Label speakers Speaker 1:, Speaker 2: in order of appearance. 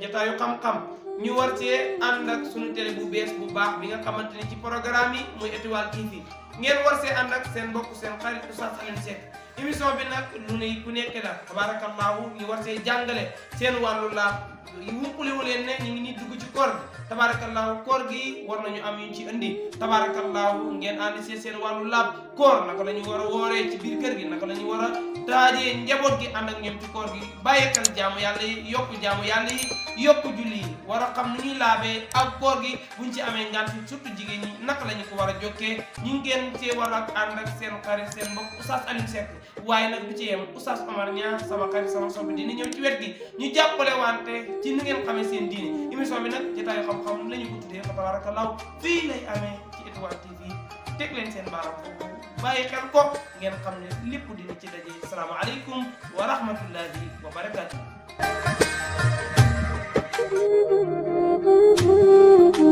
Speaker 1: jotaayu xam-xam ñu war cee ànd ak sunu télé bu bees bu baax bi nga xamante ni ci programme yi muy Étoile TV ngeen war see ànd ak seen mbokk seen xarit Oustaz Alioune Seck émission bi nag lu ne ku nekk la tabaarakallaahu ñu war see jàngale seen wàllu laab wumpulewu leen ne ñu ngi nii dugg ci koor gi tabaarakallaahu koor gi war nañu am yuñ ci indi tabaarakallaahu ngeen ànd see seen wàllu laab koor naka la ñu war a wooree ci biir kër gi naka la ñu war a taajee njaboot gi ànd ak ñoom ci koor gi bàyyikal jaamu yàlla yi yokku jaamu yàlla yi yokku julli yi war a xam nu ñuy laabee ak koor gi buñ ci amee ngant surtout jigéen ñi naka la ñu ko war a jokkee ñu ngeen cee war a ànd ak seen xarit seen mbokk Oustaz Alioune Seck waaye nag du ci yem Oustaz Omar Niang sama xarit sama sopp dina ñëw ci wet gi ñu jàppale wante ci ni ngeen xamee seen diine émission bi nag jotaayu xam-xam la ñu ko tuddee fa tabarakallahu fii lay amee ci Étoile TV teg leen seen baaram foofu bàyyi xel ko ngeen xam ne lépp dina ci daje salaamaaleykum wa rahmatullahi wa barakatuh